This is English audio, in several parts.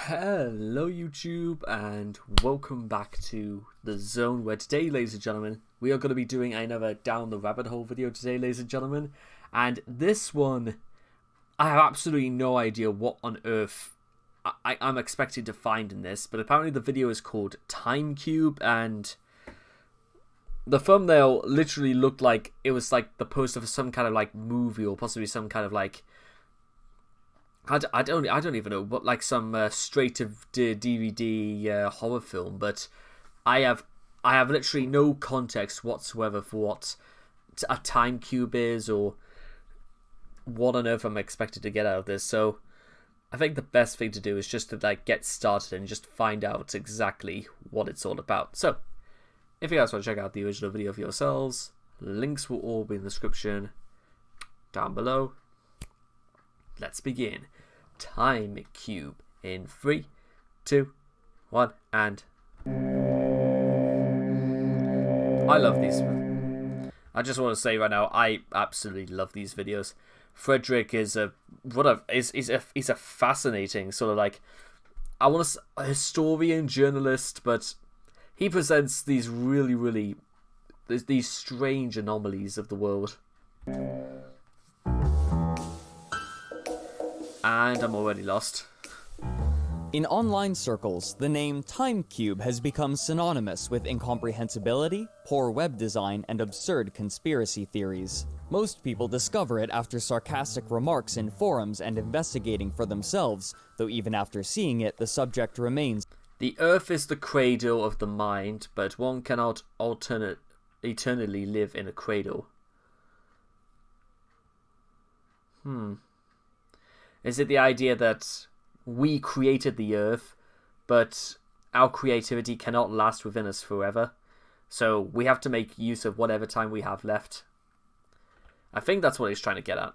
Hello YouTube and welcome back to The Zone, where today, ladies and gentlemen, we are going to be doing another Down the Rabbit Hole video today, ladies and gentlemen. And this one, I have absolutely no idea what on earth I'm expecting to find in this, but apparently the video is called Time Cube, and the thumbnail literally looked like it was like the poster for some kind of like movie, or possibly some kind of like I don't even know, but like some straight to DVD horror film. But I have literally no context whatsoever for what a time cube is, or what on earth I'm expected to get out of this. So I think the best thing to do is just to like get started and just find out exactly what it's all about. So if you guys want to check out the original video for yourselves, links will all be in the description down below. Let's begin. Time Cube in 3, 2, 1, and I love these. I just want to say right now, I absolutely love these videos. Frederick is he's a fascinating sort of like, I want to say a historian, journalist, but he presents these really these strange anomalies of the world. And I'm already lost. In online circles, the name Time Cube has become synonymous with incomprehensibility, poor web design, and absurd conspiracy theories. Most people discover it after sarcastic remarks in forums and investigating for themselves, though even after seeing it, the subject remains. The earth is the cradle of the mind, but one cannot eternally live in a cradle. Is it the idea that we created the earth, but our creativity cannot last within us forever? So we have to make use of whatever time we have left. I think that's what he's trying to get at.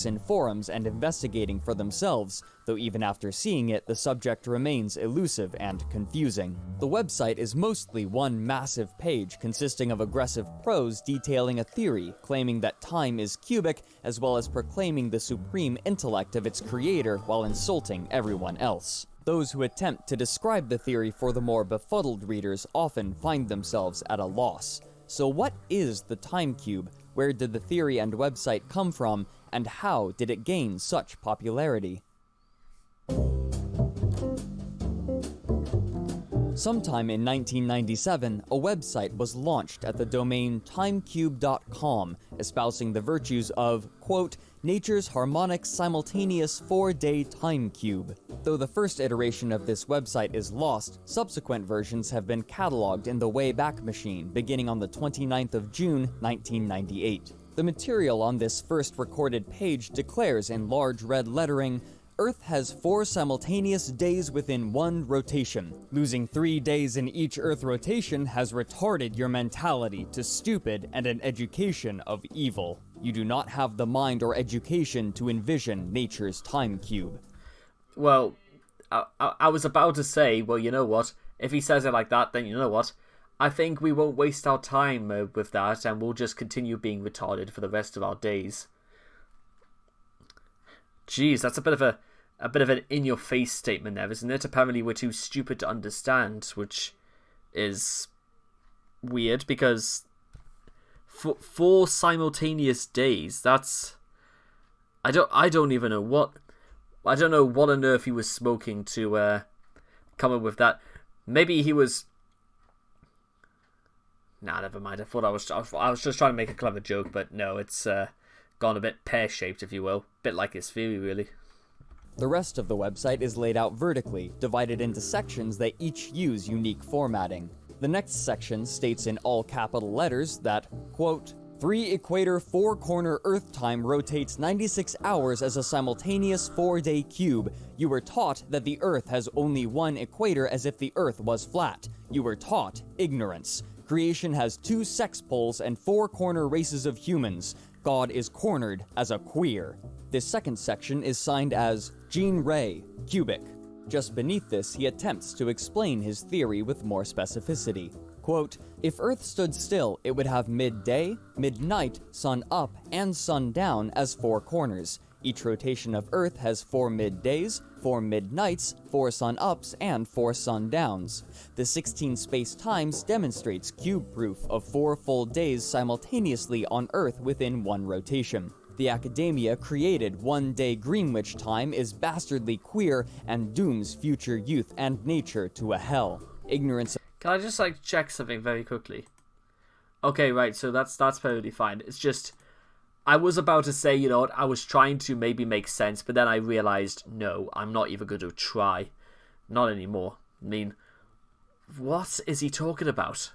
In forums and investigating for themselves, though even after seeing it, the subject remains elusive and confusing. The website is mostly one massive page consisting of aggressive prose detailing a theory, claiming that time is cubic, as well as proclaiming the supreme intellect of its creator while insulting everyone else. Those who attempt to describe the theory for the more befuddled readers often find themselves at a loss. So what is the Time Cube? Where did the theory and website come from? And how did it gain such popularity? Sometime in 1997, a website was launched at the domain timecube.com, espousing the virtues of, quote, nature's harmonic simultaneous 4-day time cube. Though the first iteration of this website is lost, subsequent versions have been cataloged in the Wayback Machine, beginning on the 29th of June, 1998. The material on this first recorded page declares in large red lettering, Earth has 4 simultaneous days within one rotation. Losing 3 days in each Earth rotation has retarded your mentality to stupid and an education of evil. You do not have the mind or education to envision nature's time cube. Well, I was about to say, well, you know what? If he says it like that, then you know what? I think we won't waste our time with that, and we'll just continue being retarded for the rest of our days. Jeez, that's a bit of an in-your-face statement there, isn't it? Apparently we're too stupid to understand, which is weird, because for 4 simultaneous days, that's... I don't even know what... I don't know what on earth he was smoking to come up with that. Maybe he was... Nah, never mind. I thought I was just trying to make a clever joke, but no, it's gone a bit pear-shaped, if you will. Bit like his theory, really. The rest of the website is laid out vertically, divided into sections that each use unique formatting. The next section states in all capital letters that, quote, 3 equator 4 corner Earth time rotates 96 hours as a simultaneous 4-day cube. You were taught that the Earth has only one equator as if the Earth was flat. You were taught ignorance. Creation has 2 sex poles and 4 corner races of humans. God is cornered as a queer. This second section is signed as Gene Ray, cubic. Just beneath this, he attempts to explain his theory with more specificity. Quote, if Earth stood still, it would have midday, midnight, sun up, and sun down as 4 corners. Each rotation of Earth has 4 middays, 4 midnights, 4 sun-ups, and 4 sun-downs. The 16 space-times demonstrates cube proof of 4 full days simultaneously on Earth within one rotation. The academia created one-day Greenwich time is bastardly queer and dooms future youth and nature to a hell. Ignorance. Can I just check something very quickly? Okay, right, so that's perfectly fine. It's just, I was about to say, you know what, I was trying to maybe make sense, but then I realized, no, I'm not even going to try. Not anymore. I mean, what is he talking about?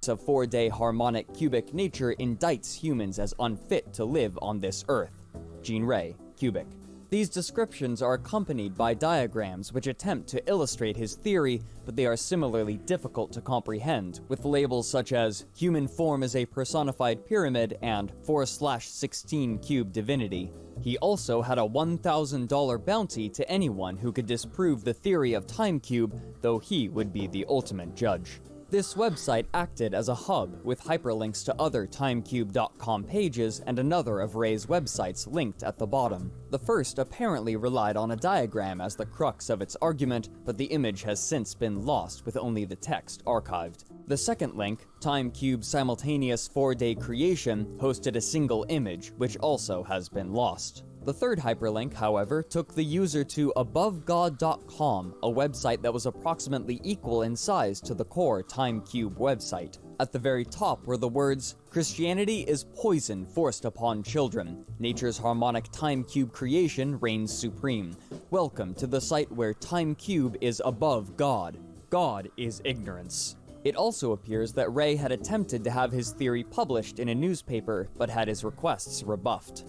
Of 4-day harmonic cubic nature indicts humans as unfit to live on this Earth. Jean Ray, Cubic. These descriptions are accompanied by diagrams which attempt to illustrate his theory, but they are similarly difficult to comprehend, with labels such as human form is a personified pyramid and 4/16 cube divinity. He also had a $1,000 bounty to anyone who could disprove the theory of Time Cube, though he would be the ultimate judge. This website acted as a hub, with hyperlinks to other timecube.com pages and another of Ray's websites linked at the bottom. The first apparently relied on a diagram as the crux of its argument, but the image has since been lost with only the text archived. The second link, Timecube Simultaneous 4-Day Creation, hosted a single image, which also has been lost. The third hyperlink, however, took the user to AboveGod.com, a website that was approximately equal in size to the core Timecube website. At the very top were the words, "Christianity is poison forced upon children. Nature's harmonic Timecube creation reigns supreme. Welcome to the site where Timecube is above God. God is ignorance." It also appears that Ray had attempted to have his theory published in a newspaper, but had his requests rebuffed.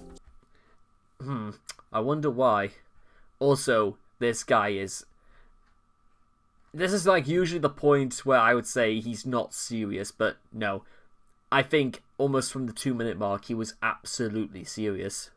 I wonder why. Also, this guy is... This is usually the point where I would say he's not serious, but no. I think almost from the 2-minute mark, he was absolutely serious.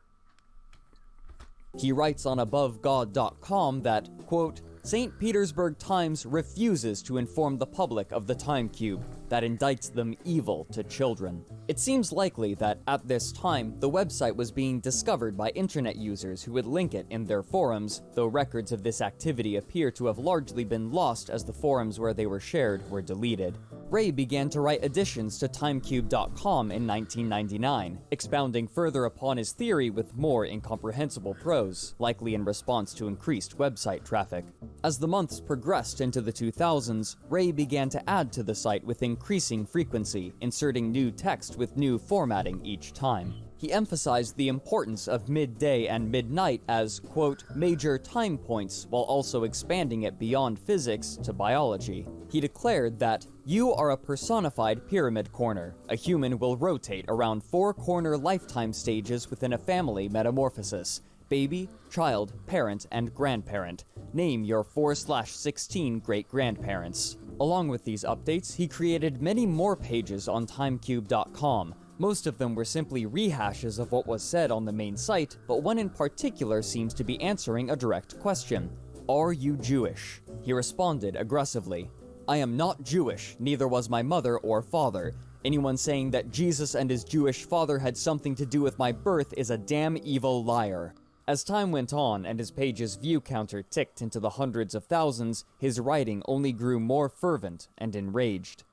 He writes on AboveGod.com that, quote, St. Petersburg Times refuses to inform the public of the Time Cube that indicts them evil to children. It seems likely that at this time, the website was being discovered by internet users who would link it in their forums, though records of this activity appear to have largely been lost as the forums where they were shared were deleted. Ray began to write additions to Timecube.com in 1999, expounding further upon his theory with more incomprehensible prose, likely in response to increased website traffic. As the months progressed into the 2000s, Ray began to add to the site with increasing frequency, inserting new text with new formatting each time. He emphasized the importance of midday and midnight as, quote, major time points, while also expanding it beyond physics to biology. He declared that, you are a personified pyramid corner. A human will rotate around 4 corner lifetime stages within a family metamorphosis. Baby, child, parent, and grandparent. Name your 4/16 great-grandparents. Along with these updates, he created many more pages on Timecube.com. Most of them were simply rehashes of what was said on the main site, but one in particular seems to be answering a direct question. Are you Jewish? He responded aggressively. I am not Jewish, neither was my mother or father. Anyone saying that Jesus and his Jewish father had something to do with my birth is a damn evil liar. As time went on and his page's view counter ticked into the hundreds of thousands, his writing only grew more fervent and enraged.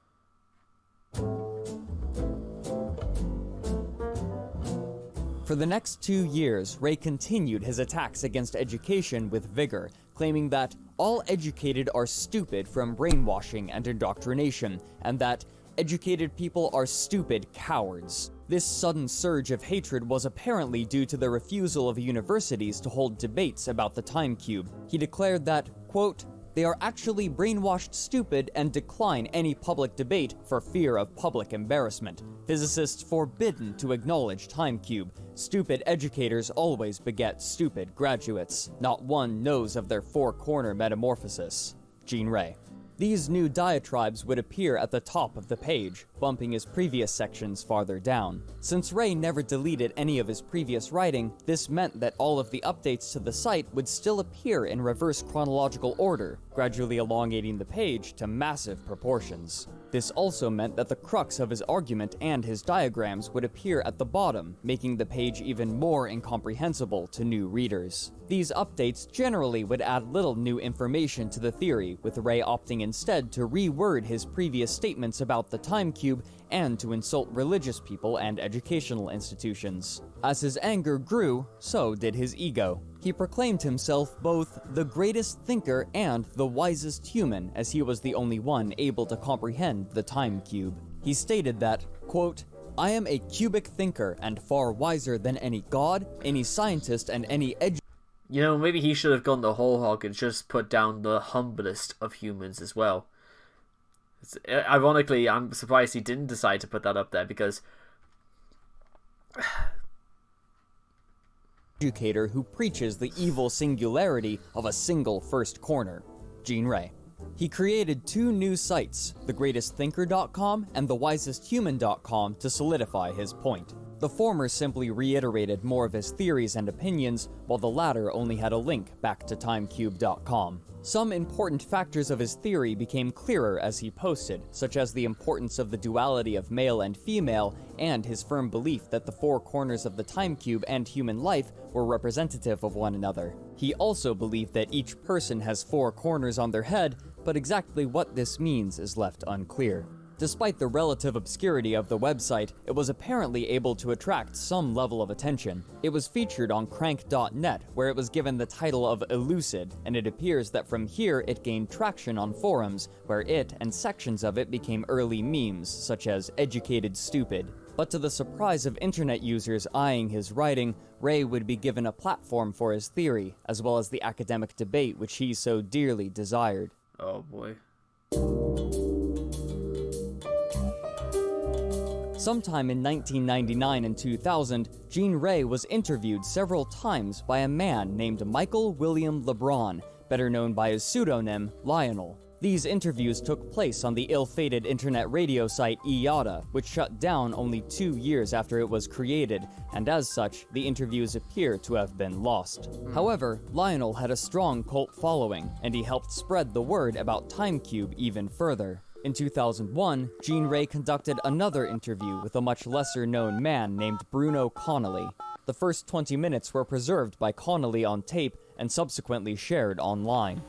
For the next 2 years, Ray continued his attacks against education with vigor, claiming that all educated are stupid from brainwashing and indoctrination, and that educated people are stupid cowards. This sudden surge of hatred was apparently due to the refusal of universities to hold debates about the Time Cube. He declared that, quote, they are actually brainwashed stupid and decline any public debate for fear of public embarrassment. Physicists forbidden to acknowledge Time Cube. Stupid educators always beget stupid graduates. Not one knows of their 4-corner metamorphosis. Jean Ray. These new diatribes would appear at the top of the page, bumping his previous sections farther down. Since Ray never deleted any of his previous writing, this meant that all of the updates to the site would still appear in reverse chronological order, gradually elongating the page to massive proportions. This also meant that the crux of his argument and his diagrams would appear at the bottom, making the page even more incomprehensible to new readers. These updates generally would add little new information to the theory, with Ray opting instead to reword his previous statements about the time cube and to insult religious people and educational institutions. As his anger grew, so did his ego. He proclaimed himself both the greatest thinker and the wisest human, as he was the only one able to comprehend the time cube. He stated that, quote, "I am a cubic thinker and far wiser than any god, any scientist, and any You know, maybe he should have gone the whole hog and just put down the humblest of humans as well. Ironically, I'm surprised he didn't decide to put that up there, because educator who preaches the evil singularity of a single first corner, Gene Ray. He created two new sites, thegreatestthinker.com and thewisesthuman.com, to solidify his point. The former simply reiterated more of his theories and opinions, while the latter only had a link back to timecube.com. Some important factors of his theory became clearer as he posted, such as the importance of the duality of male and female, and his firm belief that the four corners of the time cube and human life were representative of one another. He also believed that each person has four corners on their head, but exactly what this means is left unclear. Despite the relative obscurity of the website, it was apparently able to attract some level of attention. It was featured on crank.net, where it was given the title of Elucid, and it appears that from here it gained traction on forums, where it and sections of it became early memes, such as educated stupid. But to the surprise of internet users eyeing his writing, Ray would be given a platform for his theory, as well as the academic debate which he so dearly desired. oh boy. Sometime in 1999 and 2000, Gene Ray was interviewed several times by a man named Michael William LeBron, better known by his pseudonym Lionel. These interviews took place on the ill-fated internet radio site IATA, which shut down only 2 years after it was created, and as such, the interviews appear to have been lost. However, Lionel had a strong cult following, and he helped spread the word about TimeCube even further. In 2001, Gene Ray conducted another interview with a much lesser-known man named Bruno Connolly. The first 20 minutes were preserved by Connolly on tape and subsequently shared online.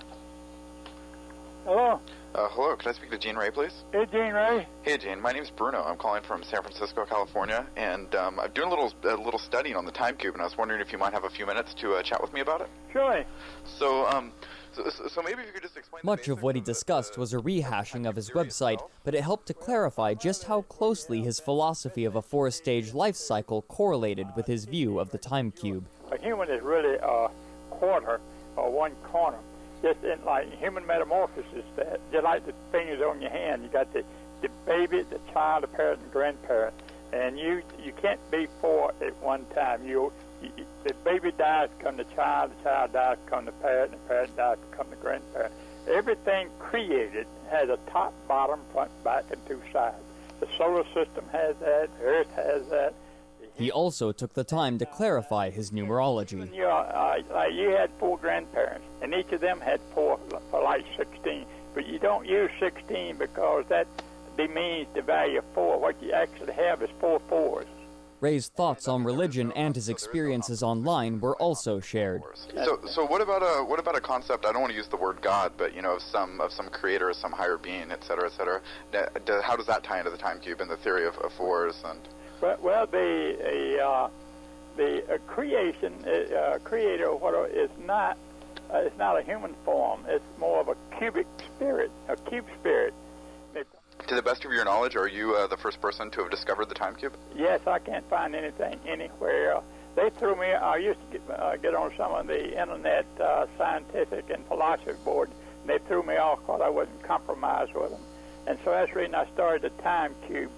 Hello? Hello, can I speak to Gene Ray, please? Hey, Gene Ray. Hey, Gene. My name's Bruno. I'm calling from San Francisco, California, and I'm doing a little studying on the time cube, and I was wondering if you might have a few minutes to chat with me about it. Sure. So maybe if you could just explain. Much of what he discussed was a rehashing of his website, but it helped to clarify just how closely his philosophy of a four-stage life cycle correlated with his view of the time cube. A human is really a quarter or one corner. Just in like human metamorphosis, that just like the fingers on your hand, you got the baby, the child, the parent, and grandparent, and you can't be four at one time. The baby dies, become the child dies, become the parent dies, become the grandparent. Everything created has a top, bottom, front, back, and two sides. The solar system has that. Earth has that. He also took the time to clarify his numerology. You had four grandparents, and each of them had four, for like 16. But you don't use 16 because that demeans the value of four. What you actually have is four fours. Ray's thoughts on religion and his experiences online were also shared. So what about a concept? I don't want to use the word God, but of some creator, some higher being, et cetera, et cetera. How does that tie into the time cube and the theory of fours and? Well, the creation, creator, is not a human form. It's more of a cubic spirit, a cube spirit. To the best of your knowledge, are you the first person to have discovered the time cube? Yes, I can't find anything anywhere. They threw me. I used to get on some of the internet scientific and philosophy board, and they threw me off because I wasn't compromised with them. And so that's the reason I started the time cube.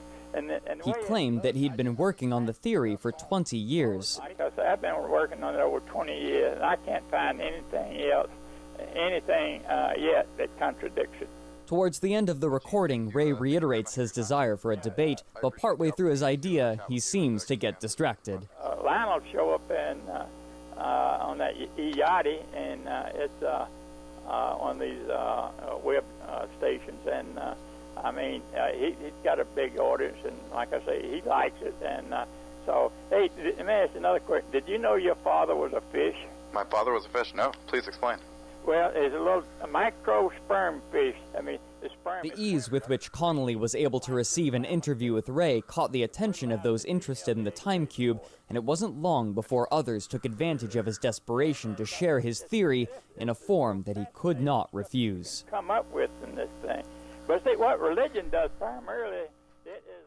He claimed that he'd been working on the theory for 20 years. I've been working on it over 20 years, and I can't find anything else, yet that contradicts it. Towards the end of the recording, Ray reiterates his desire for a debate, but partway through his idea, he seems to get distracted. Lionel show up on that Yachty, and it's on these web stations, and I mean, he's got a big audience, and like I say, he likes it, and so, hey, let me ask you another question. Did you know your father was a fish? My father was a fish? No. Please explain. Well, it's a micro sperm fish. I mean, the sperm... The ease with which Connolly was able to receive an interview with Ray caught the attention of those interested in the time cube, and it wasn't long before others took advantage of his desperation to share his theory in a form that he could not refuse. ...come up with in this thing. But see, what religion does primarily, it is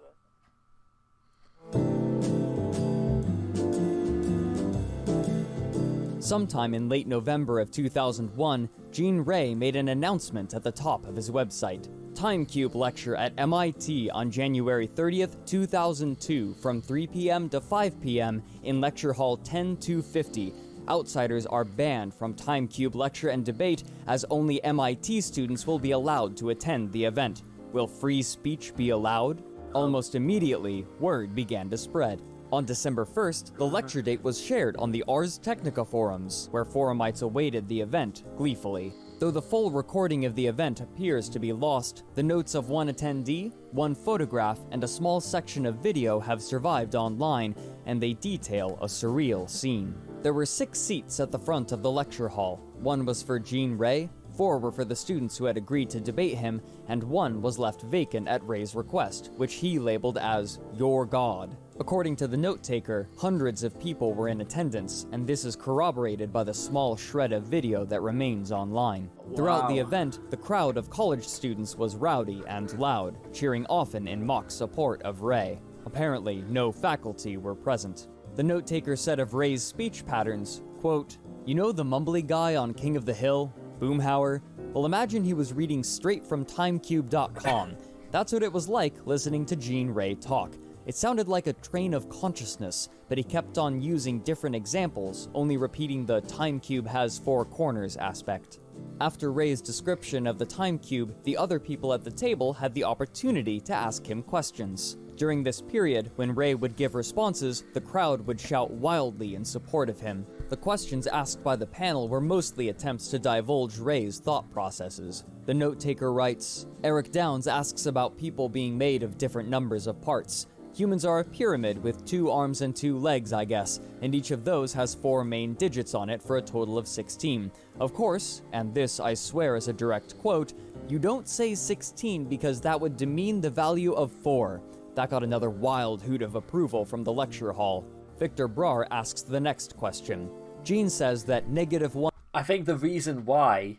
Sometime in late November of 2001, Gene Ray made an announcement at the top of his website. Timecube lecture at MIT on January 30th, 2002 from 3 p.m. to 5 p.m. in Lecture Hall 10250. Outsiders are banned from Timecube lecture and debate as only MIT students will be allowed to attend the event. Will free speech be allowed? Almost immediately, word began to spread. On December 1st, the lecture date was shared on the Ars Technica forums, where forumites awaited the event gleefully. Though the full recording of the event appears to be lost, the notes of one attendee, one photograph, and a small section of video have survived online, and they detail a surreal scene. There were 6 seats at the front of the lecture hall. 1 was for Gene Ray, 4 were for the students who had agreed to debate him, and 1 was left vacant at Ray's request, which he labeled as "Your God." According to the note-taker, hundreds of people were in attendance, and this is corroborated by the small shred of video that remains online. Throughout the event, the crowd of college students was rowdy and loud, cheering often in mock support of Ray. Apparently, no faculty were present. The note-taker said of Ray's speech patterns, quote, "You know the mumbly guy on King of the Hill? Boomhauer? Well, imagine he was reading straight from Timecube.com. That's what it was like listening to Gene Ray talk. It sounded like a train of consciousness, but he kept on using different examples, only repeating the time cube has 4 corners aspect." After Ray's description of the time cube, the other people at the table had the opportunity to ask him questions. During this period, when Ray would give responses, the crowd would shout wildly in support of him. The questions asked by the panel were mostly attempts to divulge Ray's thought processes. The note-taker writes, "Eric Downs asks about people being made of different numbers of parts. Humans are a pyramid with 2 arms and 2 legs, I guess, and each of those has 4 main digits on it for a total of 16. Of course, and this I swear is a direct quote, you don't say 16 because that would demean the value of 4. That got another wild hoot of approval from the lecture hall. Victor Brar asks the next question. Gene says that -1... I think the reason why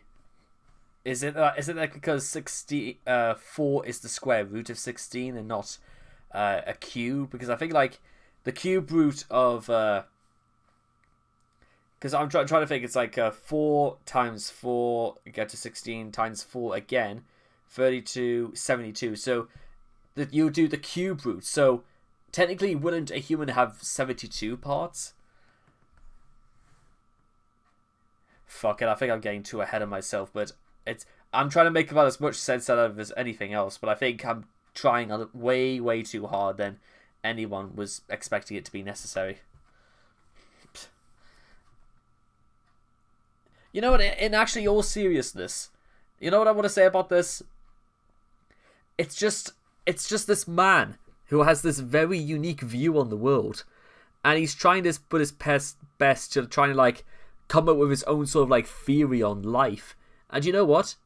is it like because 4 is the square root of 16 and not a cube? Because I think like the cube root of because I'm trying to think, it's like 4 times 4 get to 16 times 4 again, 32, 72. So that you do the cube root. So technically, wouldn't a human have 72 parts? Fuck it, I think I'm getting too ahead of myself, but I'm trying to make about as much sense out of it as anything else, but I think I'm trying way too hard than anyone was expecting it to be necessary. You know what, in actually all seriousness, you know what I want to say about this? It's just this man who has this very unique view on the world, and he's trying to put his best to try and like come up with his own sort of like theory on life. And you know what?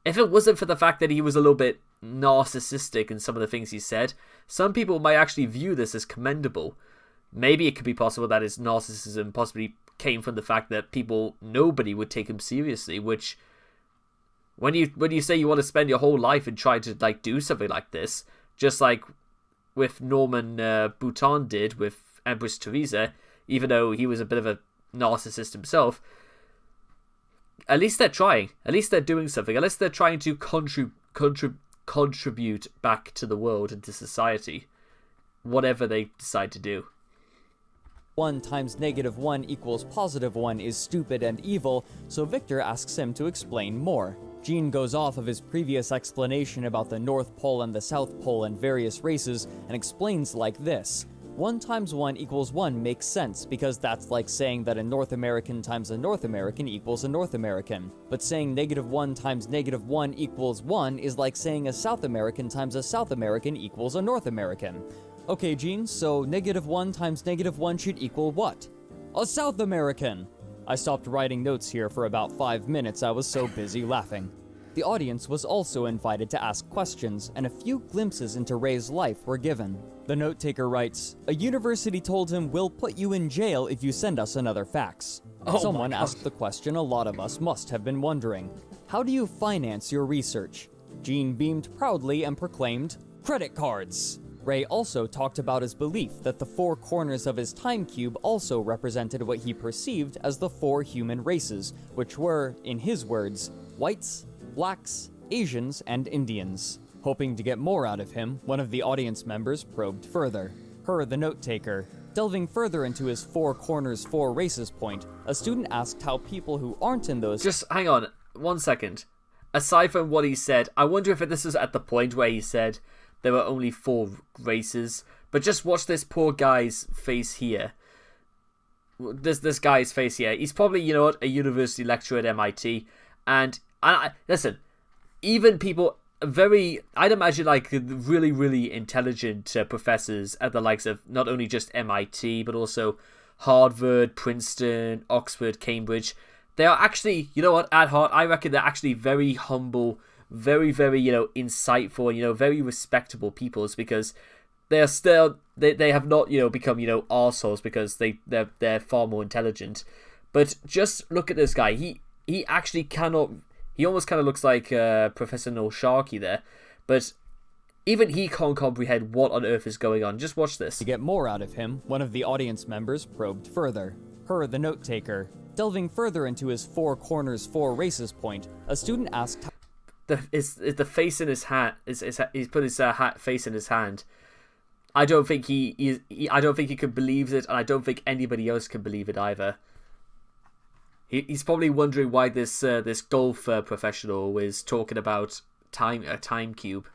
If it wasn't for the fact that he was a little bit narcissistic in some of the things he said, some people might actually view this as commendable. Maybe it could be possible that his narcissism possibly came from the fact that nobody would take him seriously, which when you say you want to spend your whole life and try to like do something like this, just like with Norman Boutin did with Empress Teresa, even though he was a bit of a narcissist himself, at least they're trying. At least they're doing something. At least they're trying to contribute back to the world and to society, whatever they decide to do. 1 times -1 equals +1 is stupid and evil, so Victor asks him to explain more. Gene goes off of his previous explanation about the North Pole and the South Pole and various races and explains like this. 1 times 1 equals 1 makes sense because that's like saying that a North American times a North American equals a North American. But saying -1 times -1 equals 1 is like saying a South American times a South American equals a North American. Okay, Gene, so -1 times -1 should equal what? A South American! I stopped writing notes here for about 5 minutes, I was so busy laughing. The audience was also invited to ask questions, and a few glimpses into Ray's life were given. The note-taker writes, "A university told him, 'We'll put you in jail if you send us another fax.'" Oh Someone my God. asked the question a lot of us must have been wondering. How do you finance your research? Gene beamed proudly and proclaimed, "Credit cards!" Ray also talked about his belief that the 4 corners of his time cube also represented what he perceived as the 4 human races, which were, in his words, whites, blacks, Asians, and Indians. Hoping to get more out of him, one of the audience members probed further. Her, the note-taker. Delving further into his 4 corners, 4 races point, a student asked how people who aren't in those... Just hang on 1 second. Aside from what he said, I wonder if this is at the point where he said there were only 4 races. But just watch this poor guy's face here. This guy's face here. He's probably, you know what, a university lecturer at MIT. And listen, even people I'd imagine like really, really intelligent professors at the likes of not only just MIT, but also Harvard, Princeton, Oxford, Cambridge. They are actually, you know what, at heart, I reckon they're actually very humble, very, very, insightful, and, very respectable peoples, because they are still, they have not, become, arseholes, because they're far more intelligent. But just look at this guy. He actually cannot... He almost kind of looks like Professor Noel Sharkey there. But even he can't comprehend what on earth is going on. Just watch this. To get more out of him, one of the audience members probed further. Her, the note-taker. Delving further into his 4 corners, 4 races point, a student asked... The face in his hat. He's put his face in his hand. I don't think I don't think he could believe it, and I don't think anybody else can believe it either. He's probably wondering why this golf professional is talking about a time cube.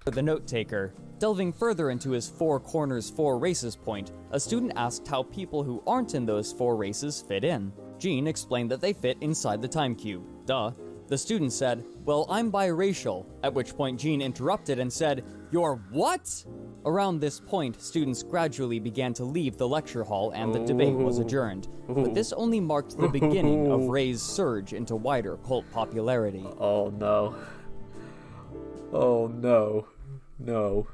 The note-taker. Delving further into his 4 corners, 4 races point, a student asked how people who aren't in those 4 races fit in. Gene explained that they fit inside the time cube. Duh. The student said, "Well, I'm biracial," at which point Gene interrupted and said, "You're what?" Around this point, students gradually began to leave the lecture hall and the debate was adjourned. But this only marked the beginning of Ray's surge into wider cult popularity. Oh no. Oh no. No.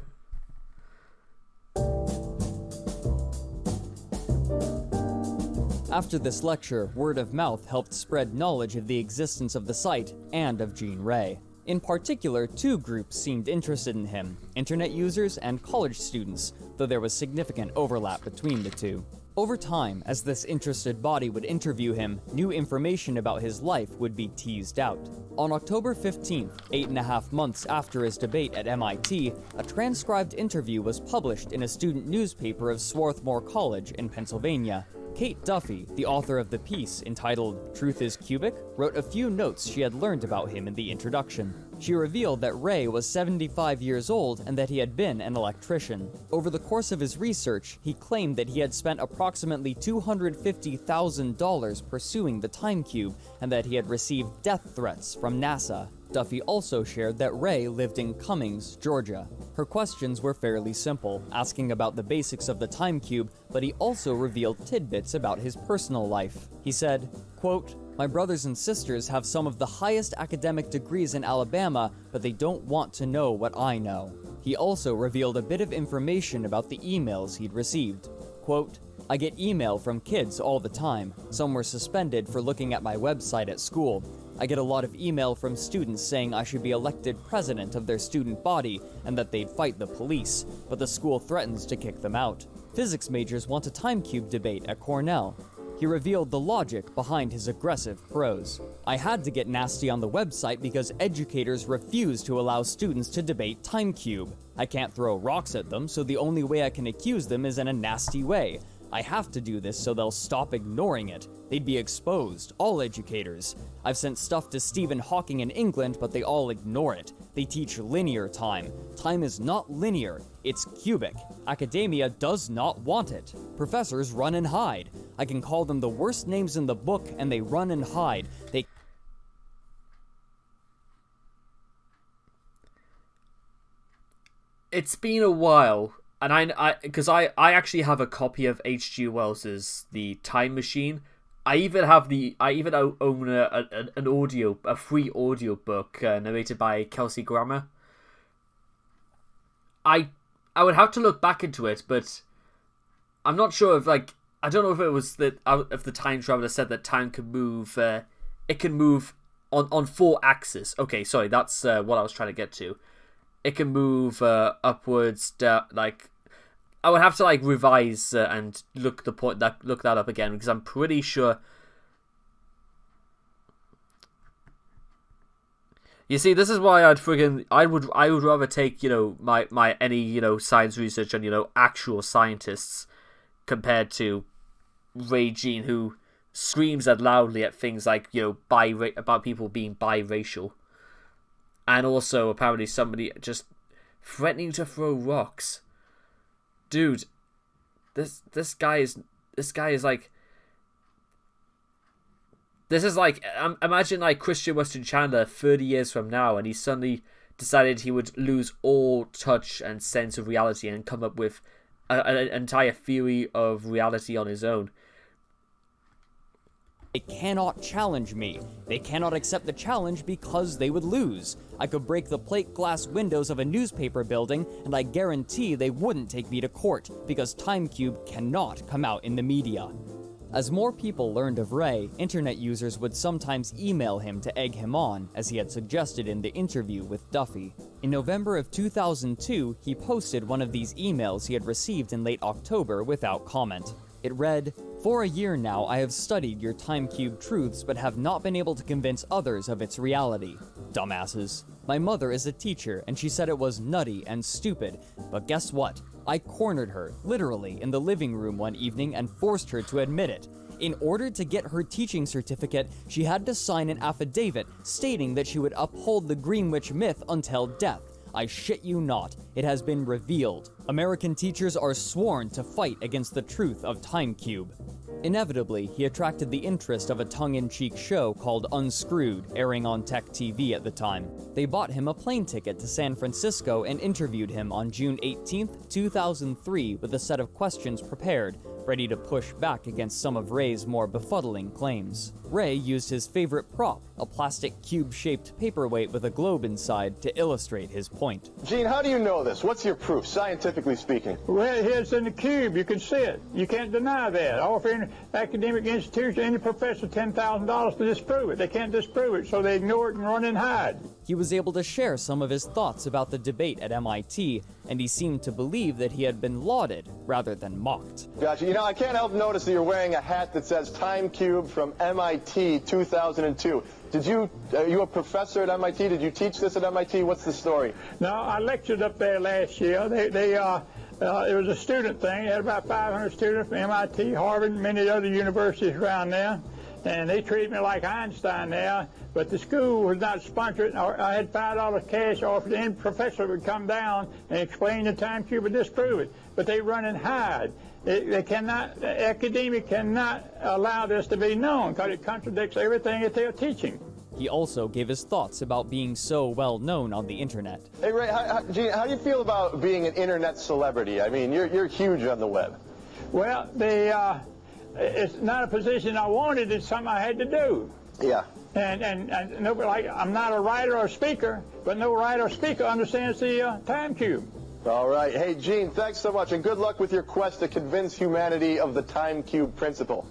After this lecture, word of mouth helped spread knowledge of the existence of the site and of Gene Ray. In particular, 2 groups seemed interested in him, internet users and college students, though there was significant overlap between the 2. Over time, as this interested body would interview him, new information about his life would be teased out. On October 15th, 8.5 months after his debate at MIT, a transcribed interview was published in a student newspaper of Swarthmore College in Pennsylvania. Kate Duffy, the author of the piece entitled "Truth is Cubic," wrote a few notes she had learned about him in the introduction. She revealed that Ray was 75 years old and that he had been an electrician. Over the course of his research, he claimed that he had spent approximately $250,000 pursuing the time cube and that he had received death threats from NASA. Duffy also shared that Ray lived in Cummings, Georgia. Her questions were fairly simple, asking about the basics of the time cube, but he also revealed tidbits about his personal life. He said, quote, "My brothers and sisters have some of the highest academic degrees in Alabama, but they don't want to know what I know." He also revealed a bit of information about the emails he'd received. Quote, "I get email from kids all the time. Some were suspended for looking at my website at school. I get a lot of email from students saying I should be elected president of their student body and that they'd fight the police, but the school threatens to kick them out. Physics majors want a time cube debate at Cornell." He revealed the logic behind his aggressive prose. "I had to get nasty on the website because educators refuse to allow students to debate time cube. I can't throw rocks at them, so the only way I can accuse them is in a nasty way. I have to do this so they'll stop ignoring it. They'd be exposed, all educators. I've sent stuff to Stephen Hawking in England, but they all ignore it. They teach linear time. Time is not linear, it's cubic. Academia does not want it. Professors run and hide. I can call them the worst names in the book, and they run and hide. It's been a while, and I actually have a copy of H.G. Wells's The Time Machine. I even own a free audio book narrated by Kelsey Grammer. I would have to look back into it, but I'm not sure if I don't know if it was that if the time traveler said that time can move. It can move on 4 axes. Okay, sorry, that's what I was trying to get to. It can move upwards. I would have to revise and look that up again, because I'm pretty sure. You see, this is why I would rather take my any science research on actual scientists compared to Ray Jean, who screams loudly at things like about people being biracial. And also, apparently, somebody just threatening to throw rocks. Dude, this guy is like. This is like, imagine Christian Weston Chandler 30 years from now, and he suddenly decided he would lose all touch and sense of reality and come up with an entire theory of reality on his own. They cannot challenge me. They cannot accept the challenge because they would lose. I could break the plate glass windows of a newspaper building, and I guarantee they wouldn't take me to court, because TimeCube cannot come out in the media. As more people learned of Ray, internet users would sometimes email him to egg him on, as he had suggested in the interview with Duffy. In November of 2002, he posted one of these emails he had received in late October without comment. It read, "For a year now, I have studied your TimeCube truths but have not been able to convince others of its reality. Dumbasses. My mother is a teacher, and she said it was nutty and stupid, but guess what? I cornered her, literally, in the living room one evening and forced her to admit it. In order to get her teaching certificate, she had to sign an affidavit stating that she would uphold the Greenwich myth until death. I shit you not, it has been revealed. American teachers are sworn to fight against the truth of TimeCube." Inevitably, he attracted the interest of a tongue-in-cheek show called Unscrewed, airing on Tech TV at the time. They bought him a plane ticket to San Francisco and interviewed him on June 18, 2003, with a set of questions prepared, ready to push back against some of Ray's more befuddling claims. Ray used his favorite prop, a plastic cube-shaped paperweight with a globe inside, to illustrate his point. Gene, how do you know this? What's your proof, scientifically speaking? Well, it's in the cube. You can see it. You can't deny that. I offer any academic institution, any professor, $10,000 to disprove it. They can't disprove it, so they ignore it and run and hide. He was able to share some of his thoughts about the debate at MIT, and he seemed to believe that he had been lauded rather than mocked. Gotcha. You know, I can't help notice that you're wearing a hat that says TimeCube from MIT 2002. Are you a professor at MIT? Did you teach this at MIT? What's the story? No, I lectured up there last year. It was a student thing. They had about 500 students from MIT, Harvard, and many other universities around there. And they treated me like Einstein there, but the school was not sponsored. I had $5 cash offered. Any professor would come down and explain the TimeCube and disprove it. But they run and hide. Academia cannot allow this to be known because it contradicts everything that they're teaching. He also gave his thoughts about being so well known on the internet. Hey, Ray, Gene, how do you feel about being an internet celebrity? I mean, you're huge on the web. Well, it's not a position I wanted. It's something I had to do. Yeah. And nobody, I'm not a writer or speaker, but no writer or speaker understands the TimeCube. All right. Hey, Gene, thanks so much, and good luck with your quest to convince humanity of the TimeCube principle.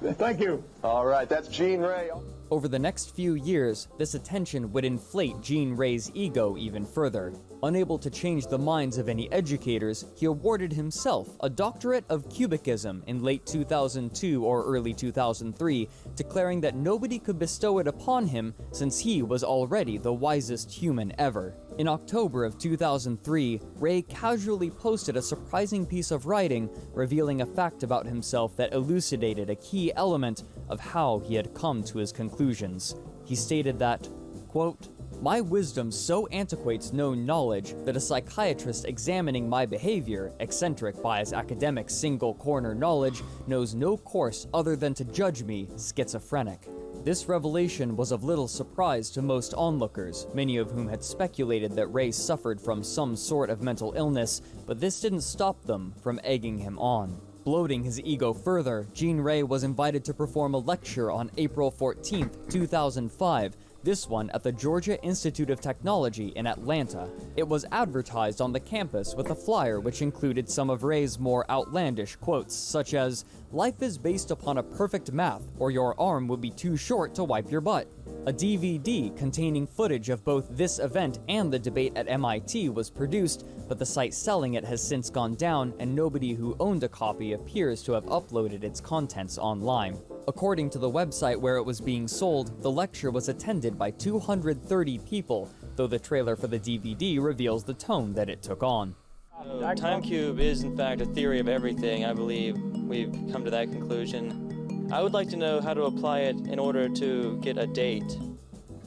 Thank you. All right. That's Gene Ray. Over the next few years, this attention would inflate Jean Ray's ego even further. Unable to change the minds of any educators, he awarded himself a doctorate of cubicism in late 2002 or early 2003, declaring that nobody could bestow it upon him since he was already the wisest human ever. In October of 2003, Ray casually posted a surprising piece of writing revealing a fact about himself that elucidated a key element of how he had come to his conclusions. He stated that, quote, "My wisdom so antiquates known knowledge that a psychiatrist examining my behavior, eccentric by his academic single-corner knowledge, knows no course other than to judge me schizophrenic." This revelation was of little surprise to most onlookers, many of whom had speculated that Ray suffered from some sort of mental illness, but this didn't stop them from egging him on. Bloating his ego further, Jean Ray was invited to perform a lecture on April 14, 2005, this one at the Georgia Institute of Technology in Atlanta. It was advertised on the campus with a flyer which included some of Ray's more outlandish quotes, such as, "Life is based upon a perfect math, or your arm would be too short to wipe your butt." A DVD containing footage of both this event and the debate at MIT was produced, but the site selling it has since gone down and nobody who owned a copy appears to have uploaded its contents online. According to the website where it was being sold, the lecture was attended by 230 people, though the trailer for the DVD reveals the tone that it took on. TimeCube is in fact a theory of everything. I believe we've come to that conclusion. I would like to know how to apply it in order to get a date.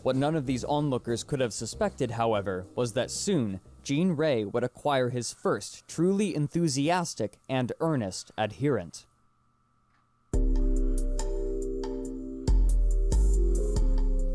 What none of these onlookers could have suspected, however, was that soon, Jean Ray would acquire his first truly enthusiastic and earnest adherent.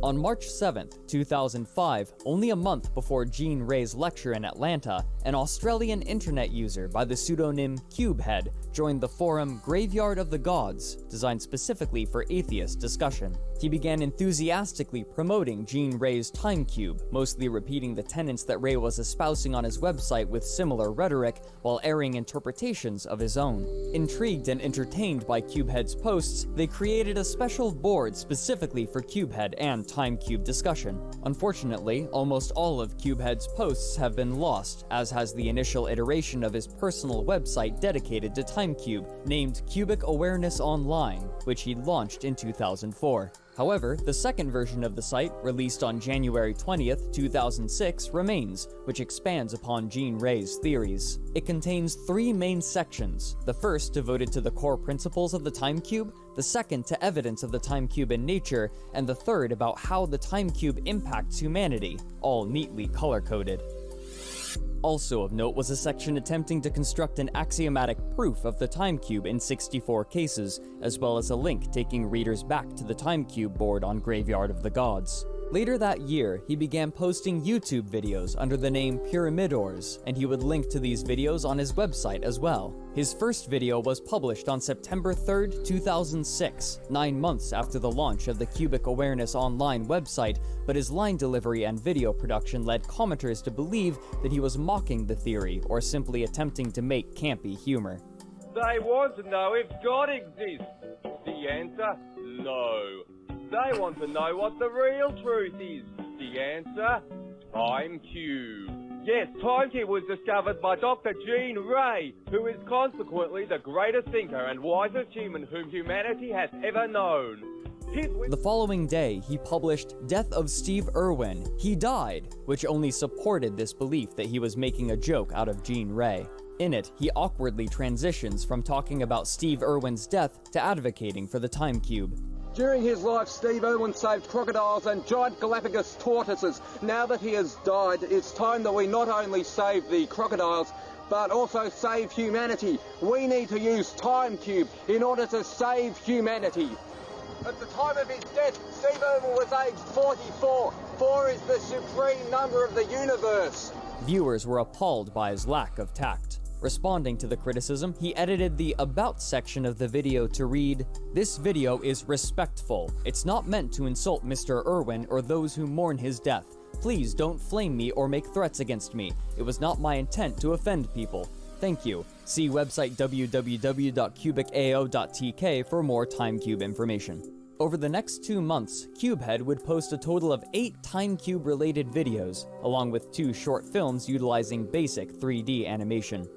On March 7, 2005, only a month before Jean Ray's lecture in Atlanta, an Australian internet user by the pseudonym Cubehead joined the forum Graveyard of the Gods, designed specifically for atheist discussion. He began enthusiastically promoting Jean Ray's TimeCube, mostly repeating the tenets that Ray was espousing on his website with similar rhetoric, while airing interpretations of his own. Intrigued and entertained by Cubehead's posts, they created a special board specifically for Cubehead and TimeCube discussion. Unfortunately, almost all of Cubehead's posts have been lost, as has the initial iteration of his personal website dedicated to TimeCube, named Cubic Awareness Online, which he launched in 2004. However, the second version of the site, released on January 20th, 2006, remains, which expands upon Jean Ray's theories. It contains 3 main sections, the first devoted to the core principles of the TimeCube, the second to evidence of the TimeCube in nature, and the third about how the TimeCube impacts humanity, all neatly color-coded. Also of note was a section attempting to construct an axiomatic proof of the TimeCube in 64 cases, as well as a link taking readers back to the TimeCube board on Graveyard of the Gods. Later that year, he began posting YouTube videos under the name Pyramidors, and he would link to these videos on his website as well. His first video was published on September 3rd, 2006, 9 months after the launch of the Cubic Awareness Online website, but his line delivery and video production led commenters to believe that he was mocking the theory or simply attempting to make campy humor. They want to know if God exists. The answer, no. They want to know what the real truth is. The answer, TimeCube. Yes, TimeCube was discovered by Dr. Jean Ray, who is consequently the greatest thinker and wisest human whom humanity has ever known. The following day, he published Death of Steve Irwin, He Died, which only supported this belief that he was making a joke out of Jean Ray. In it, he awkwardly transitions from talking about Steve Irwin's death to advocating for the TimeCube. During his life, Steve Irwin saved crocodiles and giant Galapagos tortoises. Now that he has died, it's time that we not only save the crocodiles, but also save humanity. We need to use TimeCube in order to save humanity. At the time of his death, Steve Irwin was aged 44. 4 is the supreme number of the universe. Viewers were appalled by his lack of tact. Responding to the criticism, he edited the About section of the video to read, "This video is respectful. It's not meant to insult Mr. Irwin or those who mourn his death. Please don't flame me or make threats against me. It was not my intent to offend people. Thank you. See website www.cubicao.tk for more TimeCube information." Over the next 2 months, CubeHead would post a total of 8 TimeCube-related videos, along with 2 short films utilizing basic 3D animation.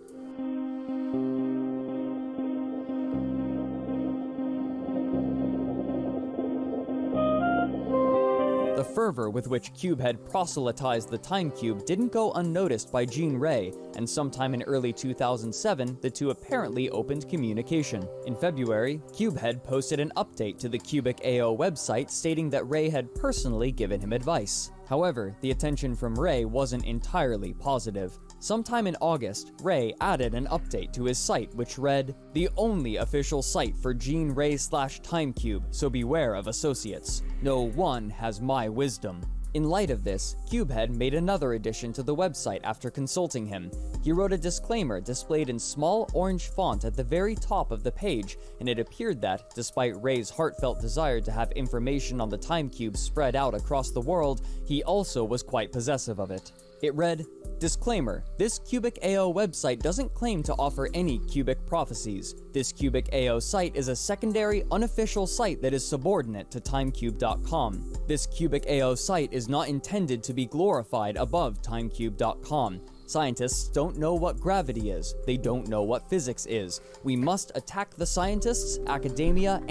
The fervor with which CubeHead proselytized the TimeCube didn't go unnoticed by Jean Ray, and sometime in early 2007, the two apparently opened communication. In February, CubeHead posted an update to the Cubic AO website stating that Ray had personally given him advice. However, the attention from Ray wasn't entirely positive. Sometime in August, Ray added an update to his site which read, "The only official site for Jean Ray /TimeCube, so beware of associates. No one has my wisdom." In light of this, CubeHead made another addition to the website after consulting him. He wrote a disclaimer displayed in small orange font at the very top of the page, and it appeared that, despite Ray's heartfelt desire to have information on the TimeCube spread out across the world, he also was quite possessive of it. It read, "Disclaimer, this Cubic AO website doesn't claim to offer any Cubic prophecies. This Cubic AO site is a secondary, unofficial site that is subordinate to TimeCube.com. This Cubic AO site is not intended to be glorified above TimeCube.com. Scientists don't know what gravity is. They don't know what physics is. We must attack the scientists, academia,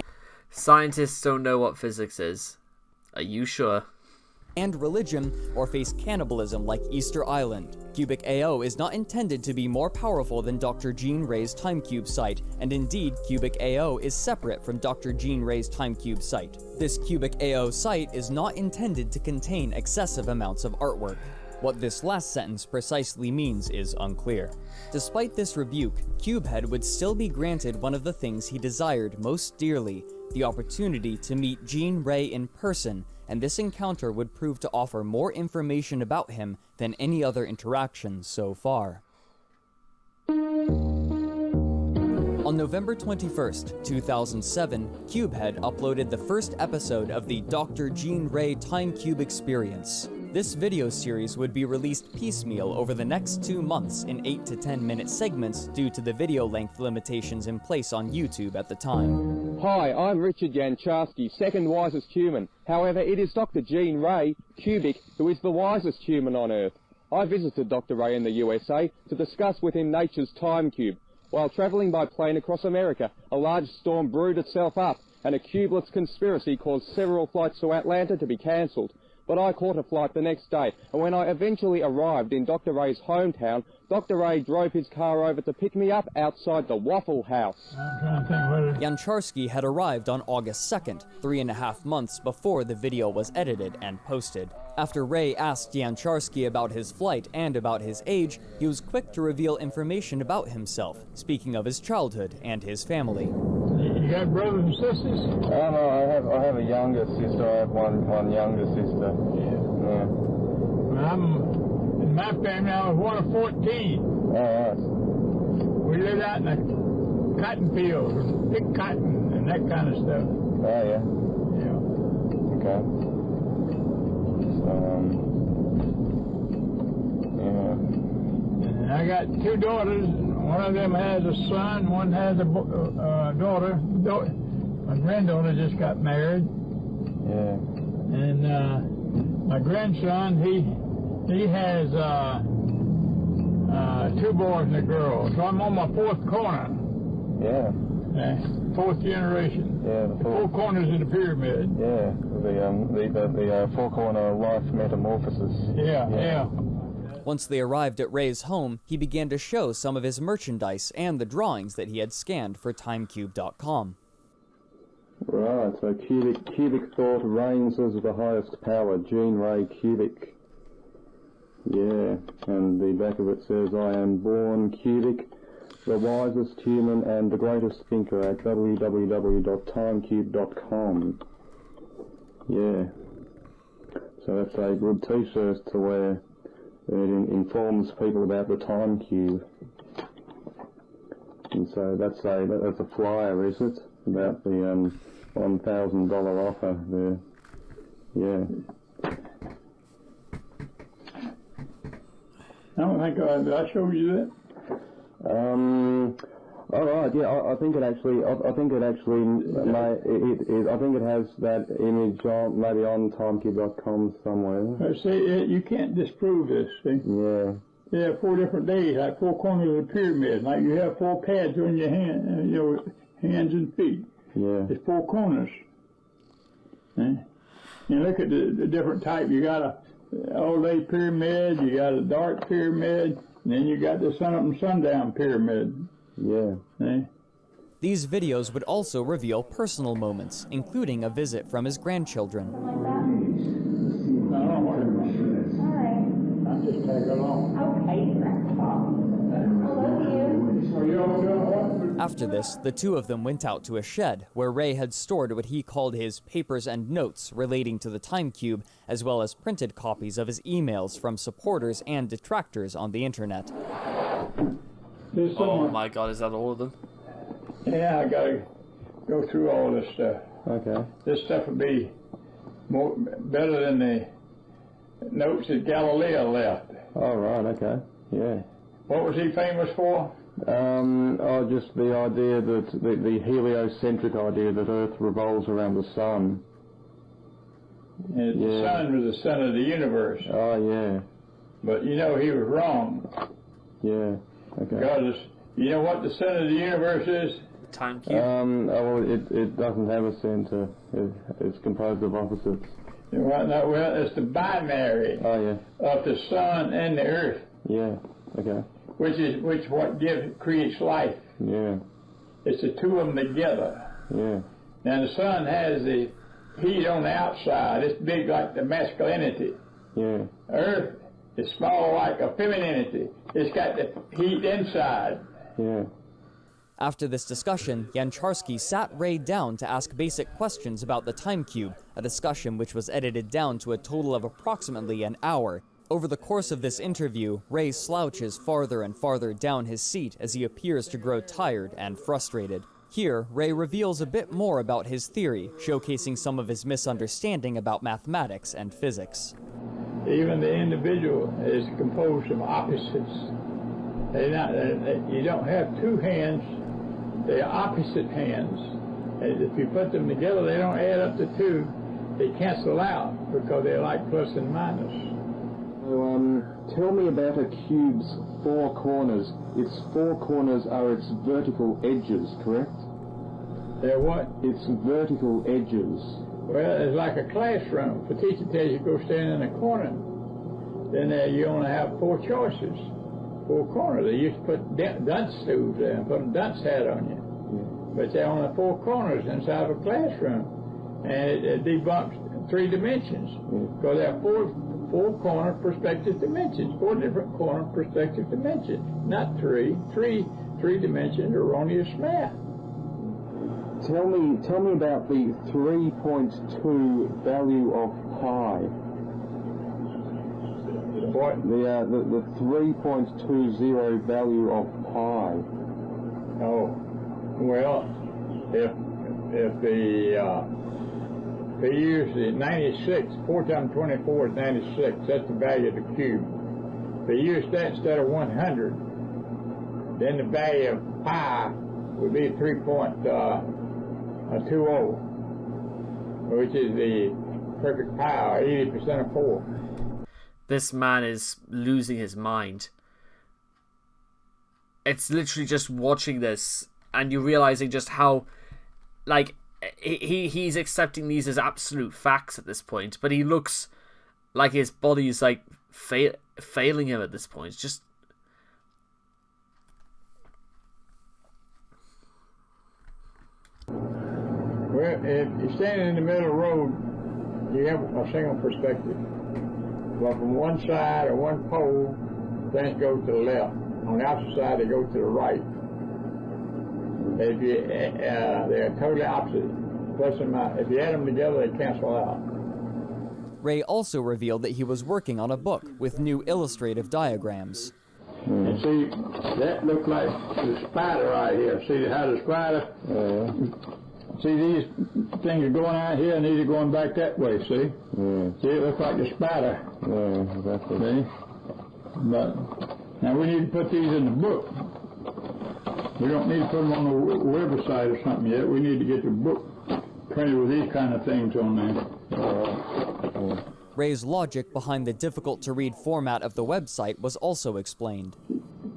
Scientists don't know what physics is. Are you sure? and religion, or face cannibalism like Easter Island. Cubic AO is not intended to be more powerful than Dr. Jean Ray's TimeCube site, and indeed, Cubic AO is separate from Dr. Jean Ray's TimeCube site. This Cubic AO site is not intended to contain excessive amounts of artwork. What this last sentence precisely means is unclear. Despite this rebuke, CubeHead would still be granted one of the things he desired most dearly, the opportunity to meet Jean Ray in person, and this encounter would prove to offer more information about him than any other interaction so far. On November 21st, 2007, CubeHead uploaded the first episode of the Dr. Jean Ray TimeCube Experience. This video series would be released piecemeal over the next 2 months in 8 to 10 minute segments due to the video length limitations in place on YouTube at the time. Hi, I'm Richard Yancharski, second wisest human. However, it is Dr. Jean Ray, Cubic, who is the wisest human on Earth. I visited Dr. Ray in the USA to discuss with him nature's TimeCube. While travelling by plane across America, a large storm brewed itself up, and a cubeless conspiracy caused several flights to Atlanta to be cancelled. But I caught a flight the next day, and when I eventually arrived in Dr. Ray's hometown, Dr. Ray drove his car over to pick me up outside the Waffle House. Yancharski had arrived on August 2nd, 3.5 months before the video was edited and posted. After Ray asked Yancharski about his flight and about his age, he was quick to reveal information about himself, speaking of his childhood and his family. You got brothers and sisters? No, I have a younger sister. I have one younger sister. Yeah. In my family, I was one of 14. All right. We lived out in the cotton fields, pick cotton and that kind of stuff. Oh, yeah. Yeah. Okay. And I got 2 daughters. One of them has a son, one has a daughter. My granddaughter just got married. Yeah. And my grandson, he has 2 boys and a girl. So I'm on my 4th corner. Yeah. 4th generation. Yeah, the 4 corners in the pyramid. Yeah, the 4-corner life metamorphosis. Yeah. Once they arrived at Ray's home, he began to show some of his merchandise and the drawings that he had scanned for TimeCube.com. Right, so cubic thought reigns as the highest power, Jean Ray Cubic. Yeah, and the back of it says, I am born Cubic, the wisest human and the greatest thinker at www.timecube.com. Yeah, so that's a good t-shirt to wear. It informs people about the TimeCube. And so that's a flyer, is it? About the $1,000 offer there. Yeah. I don't think I showed you that. All right, yeah, I think it actually, I think it has that image on, maybe on timecube.com somewhere. See, you can't disprove this, see? Yeah. You have 4 different days, like 4 corners of the pyramid, like you have 4 pads on your hand, your hands and feet. Yeah. It's 4 corners. You look at the different type. You got a all-day pyramid, you got a dark pyramid, and then you got the sun up and sundown pyramid. Yeah. These videos would also reveal personal moments, including a visit from his grandchildren. I'll just tag along. Okay, Grandpa. I love you. After this, the two of them went out to a shed where Ray had stored what he called his papers and notes relating to the Time Cube, as well as printed copies of his emails from supporters and detractors on the internet. Oh my god, is that all of them? Yeah, I gotta go through all this stuff. Okay. This stuff would be better than the notes that Galileo left. All right, okay, yeah. What was he famous for? Just the idea that, the heliocentric idea that Earth revolves around the sun. And the sun was the sun of the universe. Oh, yeah. But you know he was wrong. Yeah, okay. Because you know what the sun of the universe is? Time Cube? Well, it doesn't have a center. It's composed of opposites. Well, it's the binary of the sun and the earth. Yeah, okay. Which creates life. Yeah. It's the two of them together. Yeah. Now the sun has the heat on the outside. It's big like the masculinity. Yeah. Earth is small like a femininity. It's got the heat inside. Yeah. After this discussion, Yancharski sat Ray down to ask basic questions about the Time Cube, a discussion which was edited down to a total of approximately an hour. Over the course of this interview, Ray slouches farther and farther down his seat as he appears to grow tired and frustrated. Here, Ray reveals a bit more about his theory, showcasing some of his misunderstanding about mathematics and physics. Even the individual is composed of opposites. You don't have 2 hands. They are opposite hands. And if you put them together, they don't add up to 2. They cancel out because they're like plus and minus. So, tell me about a cube's 4 corners. Its 4 corners are its vertical edges, correct? They're what? Its vertical edges. Well, it's like a classroom. If a teacher tells you to go stand in a corner, then you only have 4 choices. 4 corners. They used to put dunce stools there and put a dunce hat on you. Yeah. But there are only 4 corners inside of a classroom. And it debunks 3 dimensions. Because there are 4 corner perspective dimensions. 4 different corner perspective dimensions. Not 3. 3 dimensions erroneous math. Tell me about the 3.2 value of pi. What? The 3.20 value of pi. Oh, well, if they use the 96, 4 times 24 is 96. That's the value of the cube. If they use that instead of 100, then the value of pi would be 3.20, which is the perfect pi, or 80% of 4. This man is losing his mind. It's literally just watching this and you're realizing just how, like, he's accepting these as absolute facts at this point, but he looks like his body is like failing him at this point. It's just well, if you're standing in the middle of the road, you have a single perspective. Well, from one side or one pole, things go to the left. On the opposite side, they go to the right. They're totally opposite. Plus and minus. If you add them together, they cancel out. Ray also revealed that he was working on a book with new illustrative diagrams. And see, that looks like the spider right here. See how the spider... See, these things are going out here and these are going back that way, see? See, it looks like the spider. See? But now we need to put these in the book. We don't need to put them on the website or something yet. We need to get the book printed with these kind of things on there. Ray's logic behind the difficult-to-read format of the website was also explained.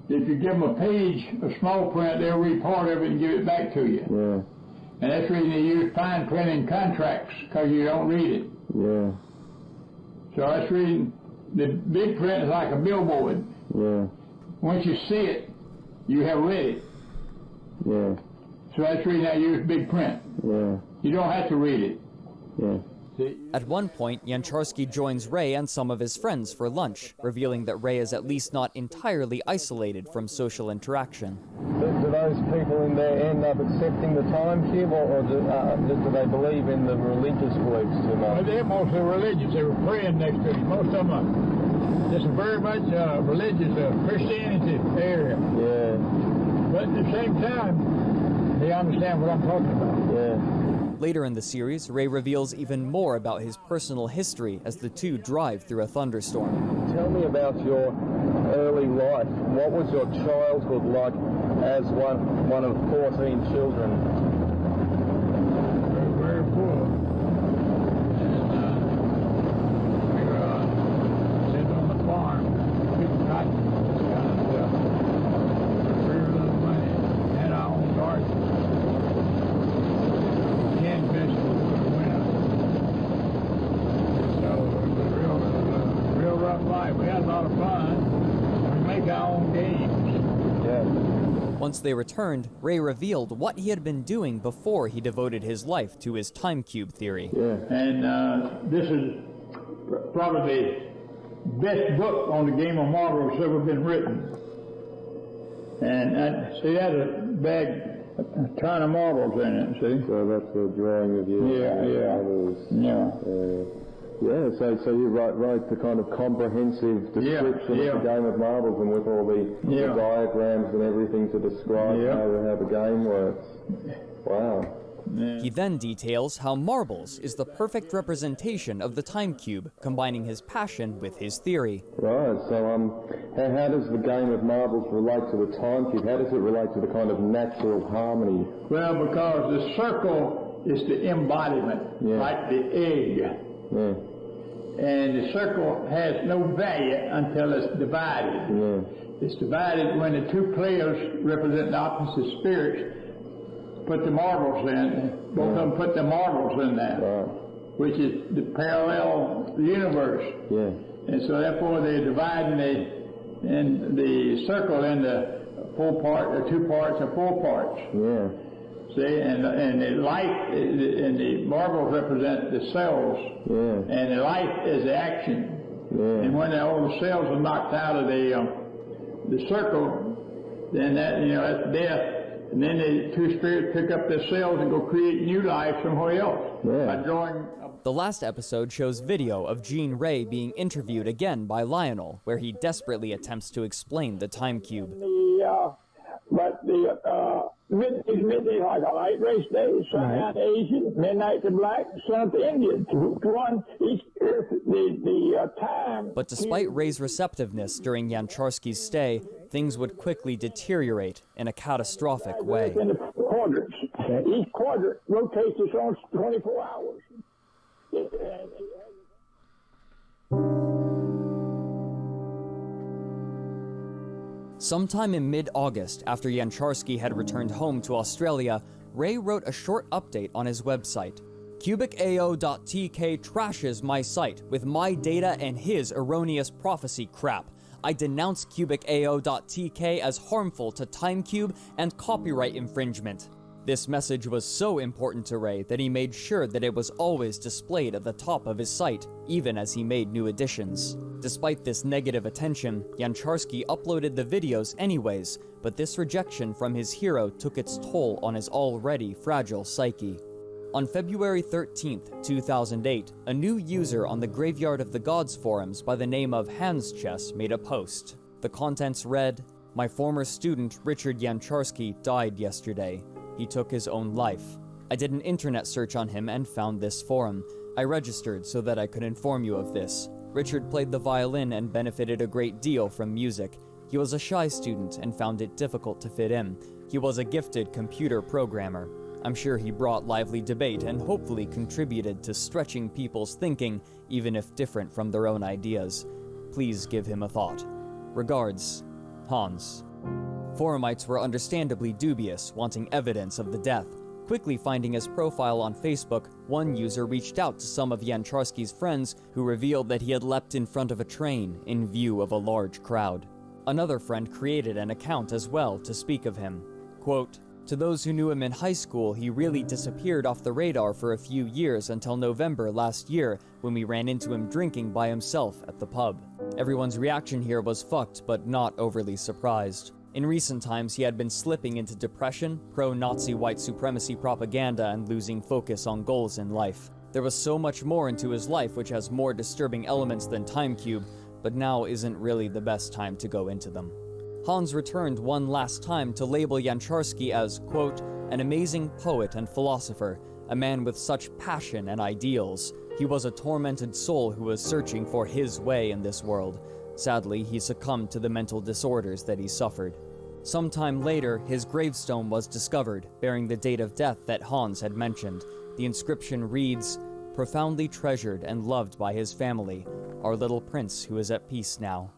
If you give them a page of small print, they'll read part of it and give it back to you. Yeah. And that's the reason they use fine print in contracts, because you don't read it. Yeah. So that's the reason the big print is like a billboard. Yeah. Once you see it, you have read it. Yeah. So that's the reason I use big print. Yeah. You don't have to read it. Yeah. At one point, Yancharsky joins Ray and some of his friends for lunch, revealing that Ray is at least not entirely isolated from social interaction. Do those people in there end up accepting the time cube, or do they believe in the religious beliefs too much? Well, they're mostly religious. They were praying next to us. Most of them are just very much religious Christianity area. Yeah. But at the same time, they understand what I'm talking about. Yeah. Later in the series, Ray reveals even more about his personal history as the two drive through a thunderstorm. Tell me about your early life. What was your childhood like as one of 14 children? Very, very poor. And we were sitting on the farm, picking cotton, kind of stuff. Very little money. Had our own garden. Canned vegetables for the winter. So it was a real rough life. We had a lot of fun. We make our own games. Yeah. Once they returned, Ray revealed what he had been doing before he devoted his life to his time cube theory. Yeah. And this is probably the best book on the game of marbles that's ever been written. And see, that's a bag, a ton of marbles in it, see? So that's a drawing of you. Yeah, so you write the kind of comprehensive description of the game of marbles, and with all the diagrams and everything to describe how the game works. Wow. Yeah. He then details how marbles is the perfect representation of the time cube, combining his passion with his theory. Right, so how does the game of marbles relate to the time cube? How does it relate to the kind of natural harmony? Well, because the circle is the embodiment, like the egg. Yeah. And the circle has no value until it's divided. Yeah. It's divided when the two players represent the opposite spirits. Put the marbles in, both of them put the marbles in there, which is the parallel universe. Yeah. And so therefore they're dividing the circle into two parts or four parts. Yeah. See, and the light and the marbles represent the cells. Yeah. And the light is the action. Yeah. And when all the cells are knocked out of the circle, then that's death. And then the two spirits pick up their cells and go create new life somewhere else by drawing. The last episode shows video of Jean Ray being interviewed again by Lionel, where he desperately attempts to explain the time cube. But the midday like a light race day, sun to Asian, midnight to black, sun to Indian. One each the time. But despite Ray's receptiveness during Yancharsky's stay, things would quickly deteriorate in a catastrophic way. In the quadrants. Each quadrant rotates its own 24 hours. Sometime in mid-August, after Yancharsky had returned home to Australia, Ray wrote a short update on his website. CubicAO.tk trashes my site with my data and his erroneous prophecy crap. I denounce CubicAO.tk as harmful to TimeCube and copyright infringement. This message was so important to Ray that he made sure that it was always displayed at the top of his site, even as he made new additions. Despite this negative attention, Yancharsky uploaded the videos anyways, but this rejection from his hero took its toll on his already fragile psyche. On February 13th, 2008, a new user on the Graveyard of the Gods forums by the name of HandsChess made a post. The contents read, "My former student Richard Yancharsky died yesterday. He took his own life. I did an internet search on him and found this forum. I registered so that I could inform you of this. Richard played the violin and benefited a great deal from music. He was a shy student and found it difficult to fit in. He was a gifted computer programmer. I'm sure he brought lively debate and hopefully contributed to stretching people's thinking, even if different from their own ideas. Please give him a thought. Regards, Hans. Forumites were understandably dubious, wanting evidence of the death. Quickly finding his profile on Facebook, one user reached out to some of Yancharsky's friends, who revealed that he had leapt in front of a train in view of a large crowd. Another friend created an account as well to speak of him. Quote, "To those who knew him in high school, he really disappeared off the radar for a few years until November last year, when we ran into him drinking by himself at the pub. Everyone's reaction here was fucked, but not overly surprised. In recent times, he had been slipping into depression, pro-Nazi white supremacy propaganda, and losing focus on goals in life. There was so much more into his life which has more disturbing elements than Timecube, but now isn't really the best time to go into them." Hans returned one last time to label Yancharsky as, quote, "an amazing poet and philosopher, a man with such passion and ideals. He was a tormented soul who was searching for his way in this world. Sadly, he succumbed to the mental disorders that he suffered." Sometime later, his gravestone was discovered, bearing the date of death that Hans had mentioned. The inscription reads, "Profoundly treasured and loved by his family, our little prince who is at peace now."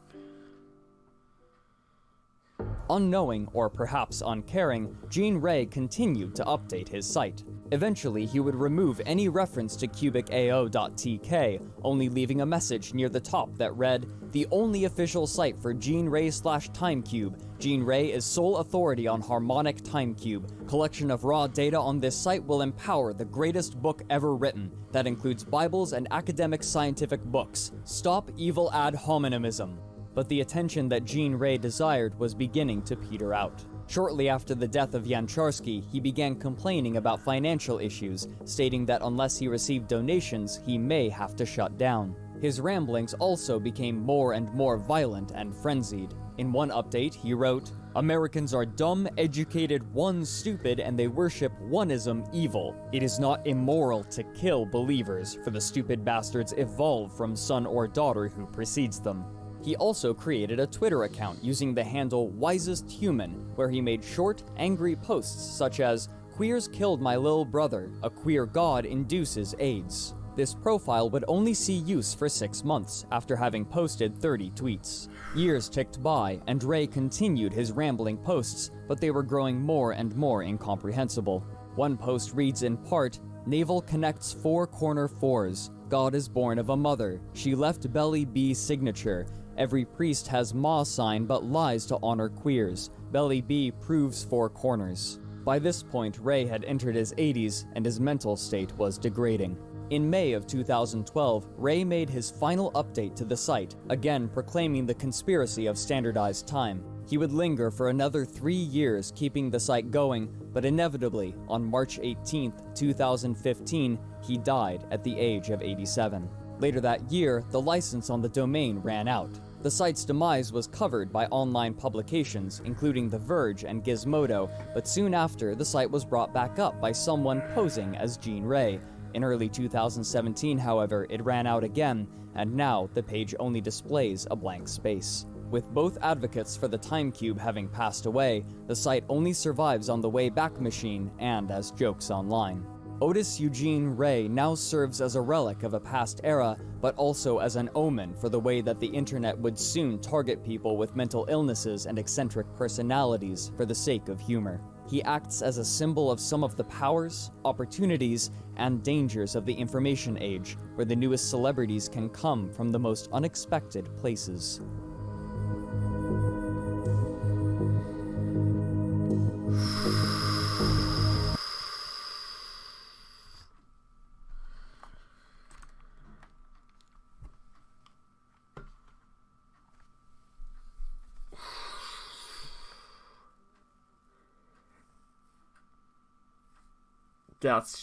Unknowing, or perhaps uncaring, Gene Ray continued to update his site. Eventually, he would remove any reference to CubicAO.tk, only leaving a message near the top that read, "The only official site for Gene Ray/Timecube. Gene Ray is sole authority on harmonic Timecube. Collection of raw data on this site will empower the greatest book ever written. That includes Bibles and academic scientific books. Stop evil ad hominemism." But the attention that Gene Ray desired was beginning to peter out. Shortly after the death of Yancharsky, he began complaining about financial issues, stating that unless he received donations, he may have to shut down. His ramblings also became more and more violent and frenzied. In one update, he wrote, "Americans are dumb, educated, stupid, and they worship oneism evil. It is not immoral to kill believers, for the stupid bastards evolve from son or daughter who precedes them." He also created a Twitter account using the handle #WisestHuman, where he made short, angry posts such as, "Queers killed my little brother, a queer god induces AIDS." This profile would only see use for 6 months, after having posted 30 tweets. Years ticked by, and Ray continued his rambling posts, but they were growing more and more incomprehensible. One post reads in part, "Navel connects 4 corner 4s. God is born of a mother. She left belly B signature. Every priest has Ma sign but lies to honor queers. Belly B proves 4 corners." By this point, Ray had entered his 80s, and his mental state was degrading. In May of 2012, Ray made his final update to the site, again proclaiming the conspiracy of standardized time. He would linger for another 3 years, keeping the site going, but inevitably, on March 18, 2015, he died at the age of 87. Later that year, the license on the domain ran out. The site's demise was covered by online publications, including The Verge and Gizmodo, but soon after, the site was brought back up by someone posing as Gene Ray. In early 2017, however, it ran out again, and now the page only displays a blank space. With both advocates for the Timecube having passed away, the site only survives on the Wayback Machine and as jokes online. Otis Eugene Ray now serves as a relic of a past era, but also as an omen for the way that the internet would soon target people with mental illnesses and eccentric personalities for the sake of humor. He acts as a symbol of some of the powers, opportunities, and dangers of the information age, where the newest celebrities can come from the most unexpected places.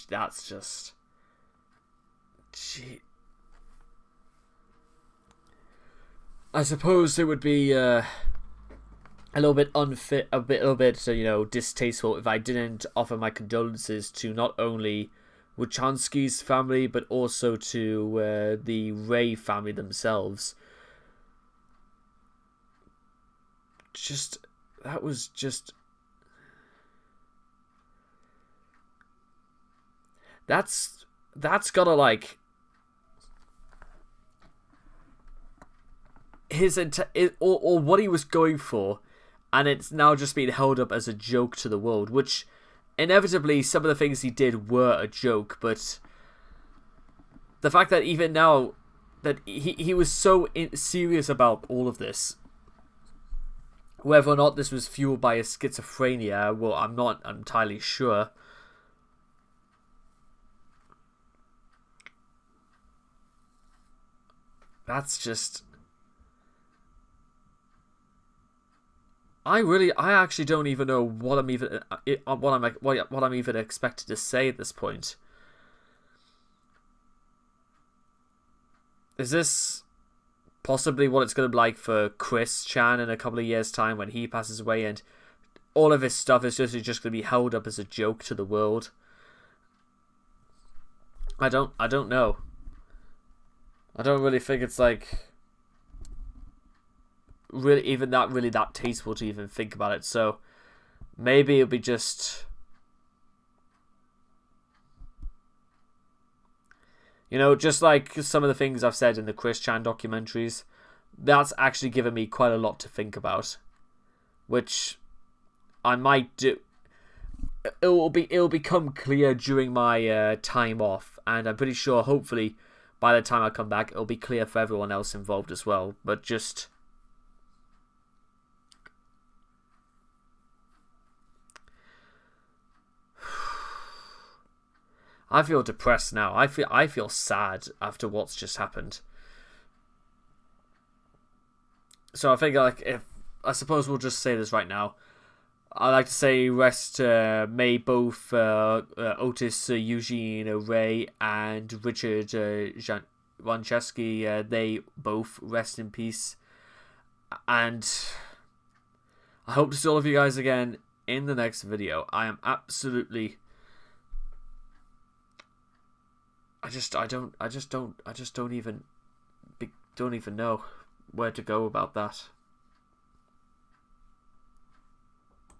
That's just, gee. I suppose it would be a little bit unfit, a little bit distasteful if I didn't offer my condolences to not only Wachowski's family but also to the Ray family themselves. That was just That's gotta, like, or what he was going for, and it's now just being held up as a joke to the world, which inevitably some of the things he did were a joke, but the fact that even now that he was so serious about all of this, whether or not this was fueled by his schizophrenia, well, I'm not entirely sure. That's just... I actually don't even know what I'm even expected to say at this point. Is this possibly what it's going to be like for Chris Chan in a couple of years' time when he passes away, and all of his stuff is just going to be held up as a joke to the world? I don't know. I don't really think it's like really that tasteful to even think about it. So maybe it'll be just, you know, just like some of the things I've said in the Chris Chan documentaries, that's actually given me quite a lot to think about, which I might do. It'll become clear during my time off, and I'm pretty sure hopefully by the time I come back it'll be clear for everyone else involved as well. But just, I feel depressed now. I feel sad after what's just happened. So I think, like, I suppose we'll just say this right now. I'd like to say rest may both Otis Eugene Ray and Richard Wancheski, they both rest in peace. And I hope to see all of you guys again in the next video. I am absolutely... I just don't even know where to go about that.